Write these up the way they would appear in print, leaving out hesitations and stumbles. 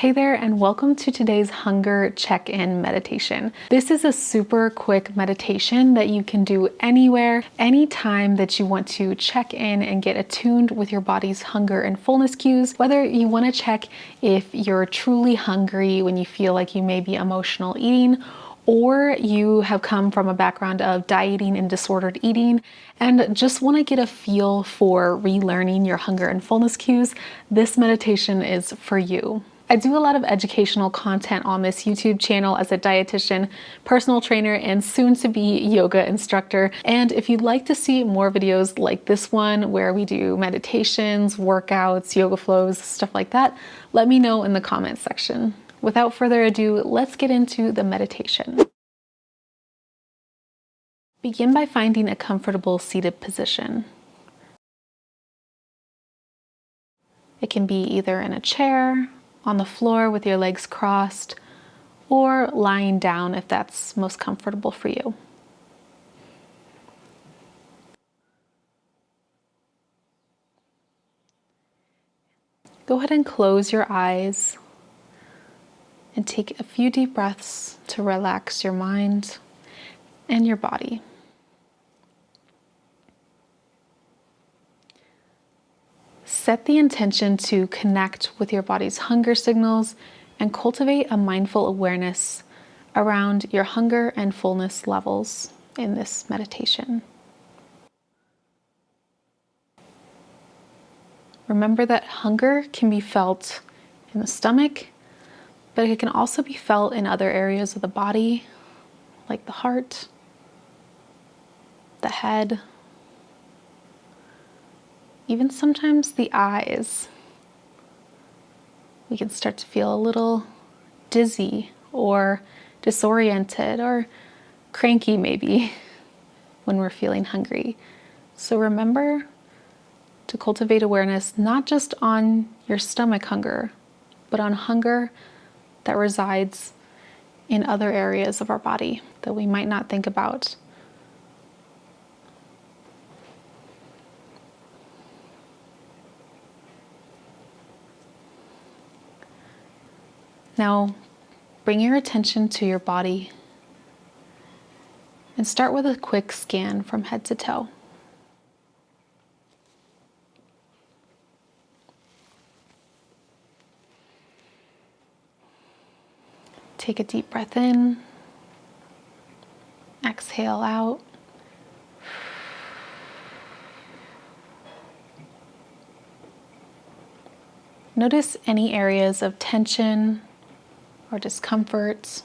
Hey there, and welcome to today's hunger check-in meditation. This is a super quick meditation that you can do anywhere, anytime that you want to check in and get attuned with your body's hunger and fullness cues. Whether you want to check if you're truly hungry when you feel like you may be emotional eating, or you have come from a background of dieting and disordered eating and just want to get a feel for relearning your hunger and fullness cues, this meditation is for you. I do a lot of educational content on this YouTube channel as a dietitian, personal trainer, and soon to be yoga instructor. And if you'd like to see more videos like this one, where we do meditations, workouts, yoga flows, stuff like that, let me know in the comments section. Without further ado, let's get into the meditation. Begin by finding a comfortable seated position. It can be either in a chair, on the floor with your legs crossed, or lying down if that's most comfortable for you. Go ahead and close your eyes and take a few deep breaths to relax your mind and your body. Set the intention to connect with your body's hunger signals and cultivate a mindful awareness around your hunger and fullness levels in this meditation. Remember that hunger can be felt in the stomach, but it can also be felt in other areas of the body, like the heart, the head, even sometimes the eyes. We can start to feel a little dizzy or disoriented or cranky maybe when we're feeling hungry. So remember to cultivate awareness not just on your stomach hunger, but on hunger that resides in other areas of our body that we might not think about. Now, bring your attention to your body and start with a quick scan from head to toe. Take a deep breath in, exhale out. Notice any areas of tension or discomfort.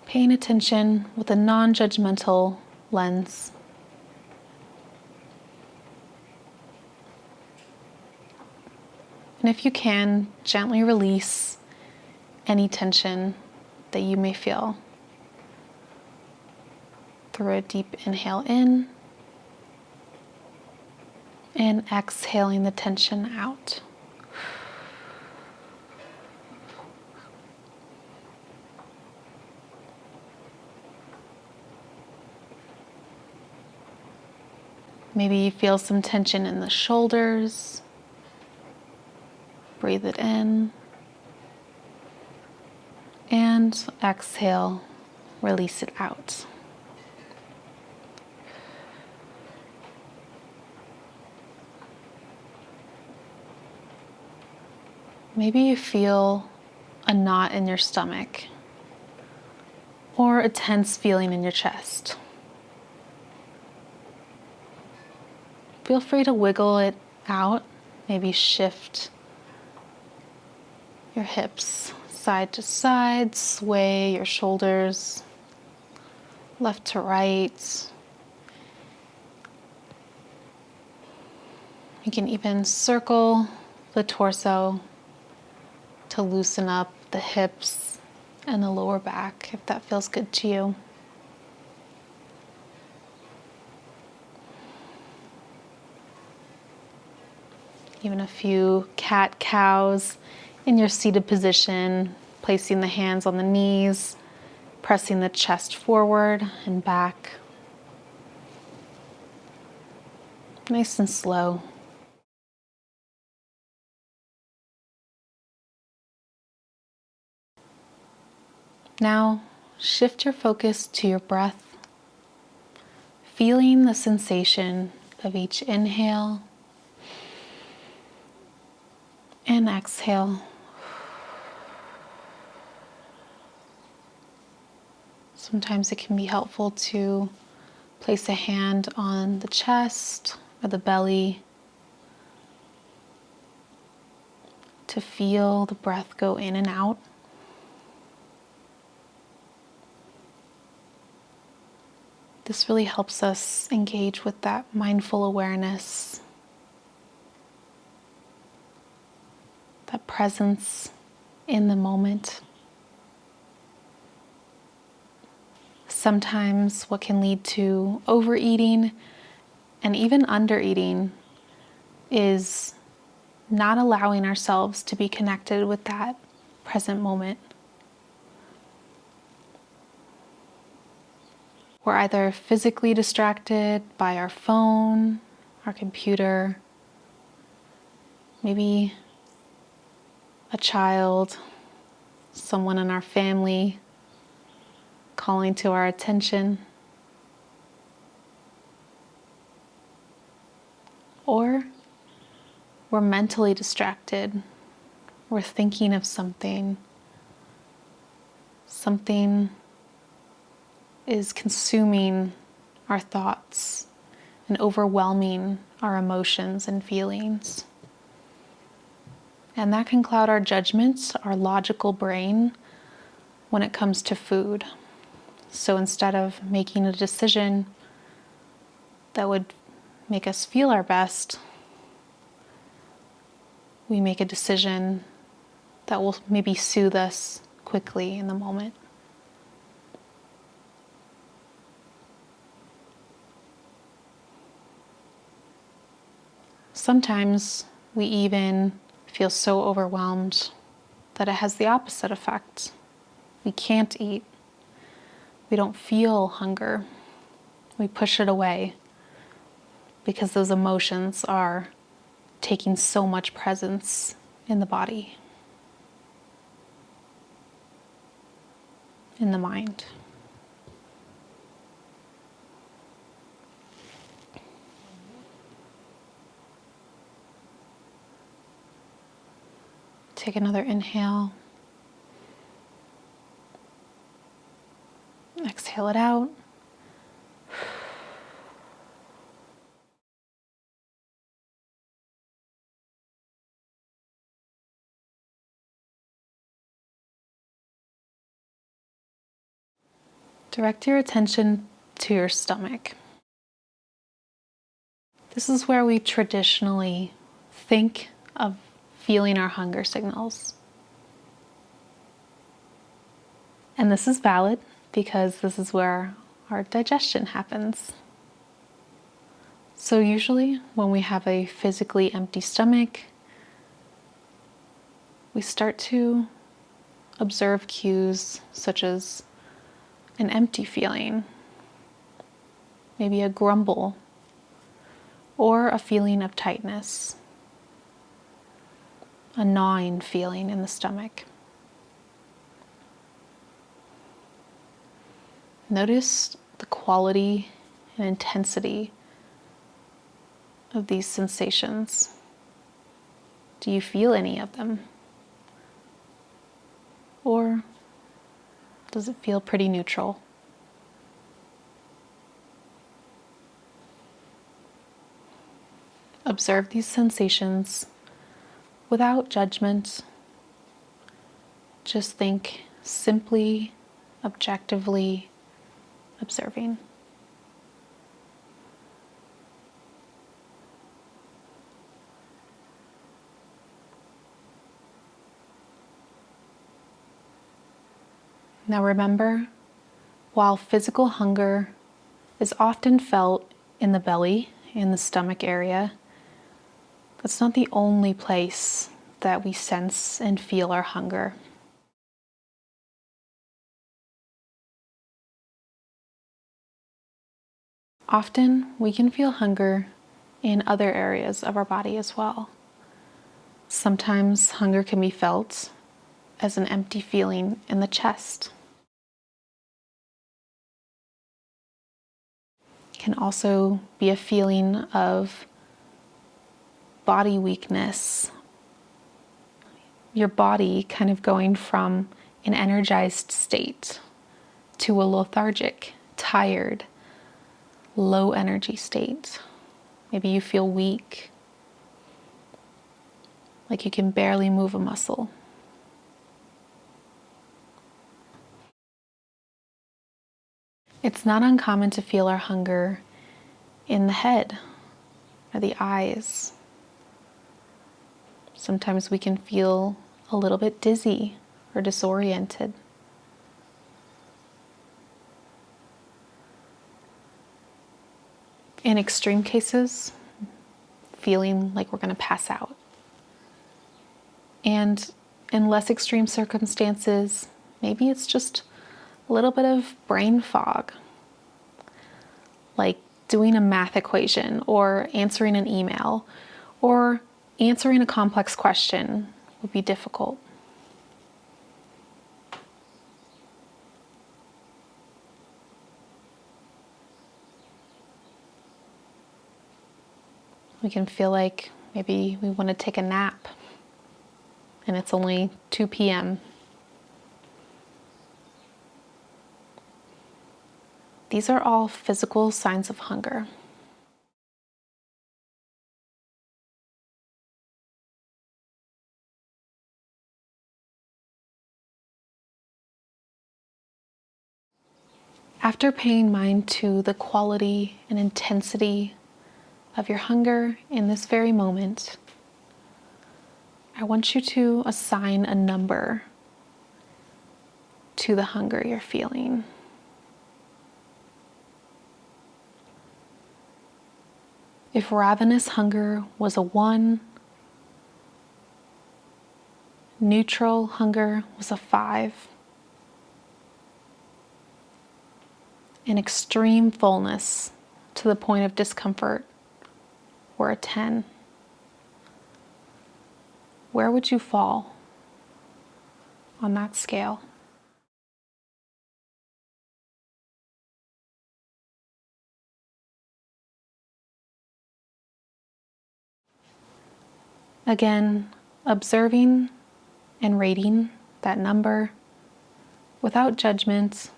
Paying attention with a non-judgmental lens. And if you can, gently release any tension that you may feel through a deep inhale in and exhaling the tension out. Maybe you feel some tension in the shoulders. Breathe it in and exhale, release it out. Maybe you feel a knot in your stomach or a tense feeling in your chest. Feel free to wiggle it out, maybe shift your hips side to side, sway your shoulders left to right. You can even circle the torso to loosen up the hips and the lower back if that feels good to you. Even a few cat-cows in your seated position, placing the hands on the knees, pressing the chest forward and back. Nice and slow. Now, shift your focus to your breath, feeling the sensation of each inhale and exhale. Sometimes it can be helpful to place a hand on the chest or the belly to feel the breath go in and out. This really helps us engage with that mindful awareness, that presence in the moment. Sometimes what can lead to overeating and even undereating is not allowing ourselves to be connected with that present moment. We're either physically distracted by our phone, our computer, maybe a child, someone in our family calling to our attention, or we're mentally distracted. We're thinking of something is consuming our thoughts and overwhelming our emotions and feelings. And that can cloud our judgments, our logical brain, when it comes to food. So instead of making a decision that would make us feel our best, we make a decision that will maybe soothe us quickly in the moment. Sometimes we even feel so overwhelmed that it has the opposite effect. We can't eat. We don't feel hunger. We push it away because those emotions are taking so much presence in the body, in the mind. Take another inhale. Exhale it out. Direct your attention to your stomach. This is where we traditionally think of feeling our hunger signals. And this is valid because this is where our digestion happens. So usually when we have a physically empty stomach, we start to observe cues such as an empty feeling, maybe a grumble, or a feeling of tightness, a gnawing feeling in the stomach. Notice the quality and intensity of these sensations. Do you feel any of them? Or does it feel pretty neutral? Observe these sensations without judgment. Just think simply, objectively observing. Now remember, while physical hunger is often felt in the belly, in the stomach area, that's not the only place that we sense and feel our hunger. Often we can feel hunger in other areas of our body as well. Sometimes hunger can be felt as an empty feeling in the chest. can also be a feeling of body weakness. Your body kind of going from an energized state to a lethargic, tired, low energy state. Maybe you feel weak, like you can barely move a muscle. It's not uncommon to feel our hunger in the head or the eyes. Sometimes we can feel a little bit dizzy or disoriented. In extreme cases, feeling like we're going to pass out. And in less extreme circumstances, maybe it's just a little bit of brain fog, like doing a math equation or answering an email or answering a complex question would be difficult. We can feel like maybe we want to take a nap and it's only 2 p.m. These are all physical signs of hunger. After paying mind to the quality and intensity of your hunger in this very moment, I want you to assign a number to the hunger you're feeling. If ravenous hunger was a 1, neutral hunger was a 5, and extreme fullness to the point of discomfort were a 10, where would you fall on that scale? Again, observing and rating that number without judgment,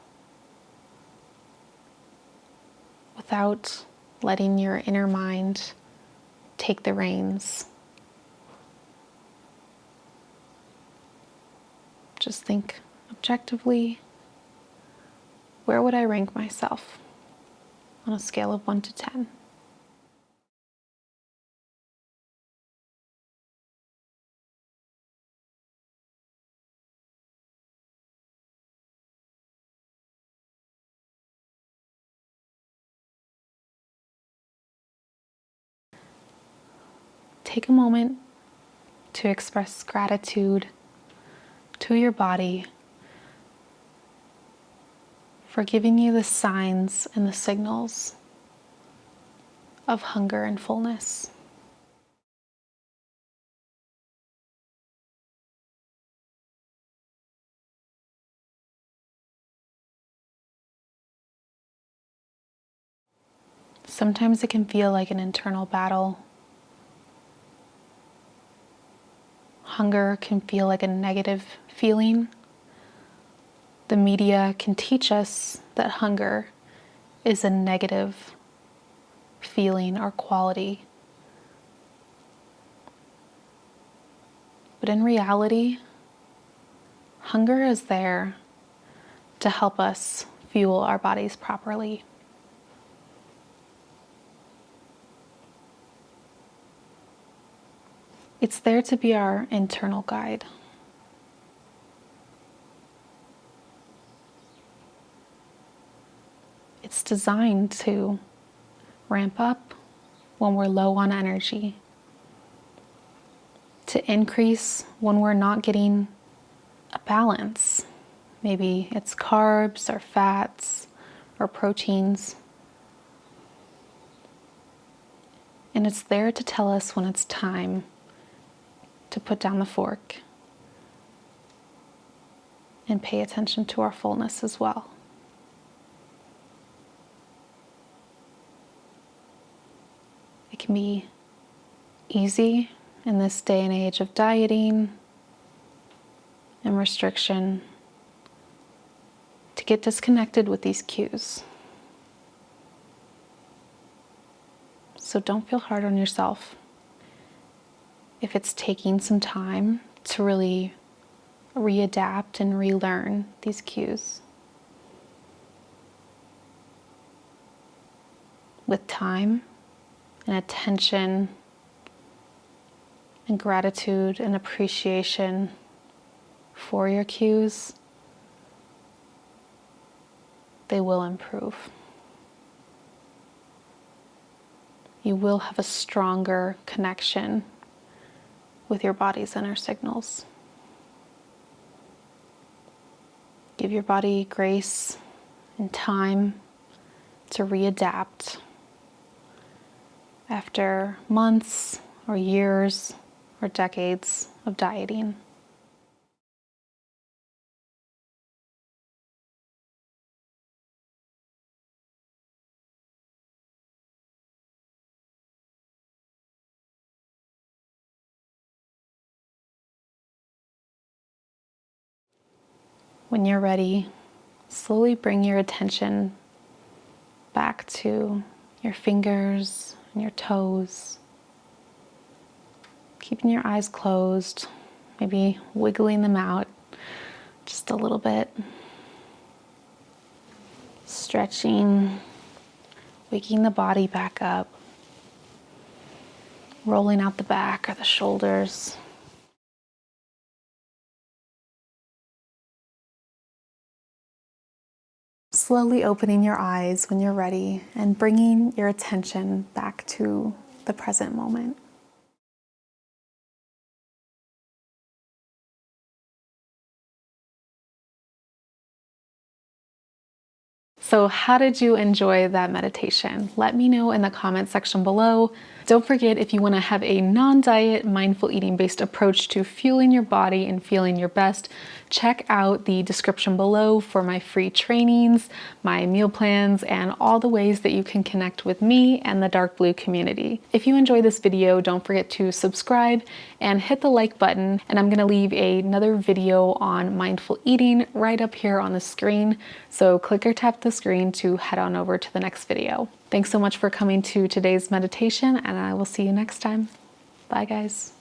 without letting your inner mind take the reins. Just think objectively, where would I rank myself on a scale of 1 to 10? Take a moment to express gratitude to your body for giving you the signs and the signals of hunger and fullness. Sometimes it can feel like an internal battle. Hunger can feel like a negative feeling. The media can teach us that hunger is a negative feeling or quality. But in reality, hunger is there to help us fuel our bodies properly. It's there to be our internal guide. It's designed to ramp up when we're low on energy, to increase when we're not getting a balance. Maybe it's carbs or fats or proteins. And it's there to tell us when it's time to put down the fork and pay attention to our fullness as well. can be easy in this day and age of dieting and restriction to get disconnected with these cues. So don't feel hard on yourself if it's taking some time to really readapt and relearn these cues. With time and attention and gratitude and appreciation for your cues, they will improve. You will have a stronger connection with your body's inner signals. Give your body grace and time to readapt after months or years or decades of dieting. When you're ready, slowly bring your attention back to your fingers and your toes. Keeping your eyes closed, maybe wiggling them out just a little bit. Stretching, waking the body back up, rolling out the back or the shoulders. Slowly opening your eyes when you're ready and bringing your attention back to the present moment. So how did you enjoy that meditation? Let me know in the comment section below. Don't forget, if you want to have a non-diet, mindful eating based approach to fueling your body and feeling your best, check out the description below for my free trainings, my meal plans, and all the ways that you can connect with me and the Dark Blue community. If you enjoyed this video, don't forget to subscribe and hit the like button. And I'm going to leave another video on mindful eating right up here on the screen. So click or tap the screen to head on over to the next video. Thanks so much for coming to today's meditation, and I will see you next time. Bye, guys.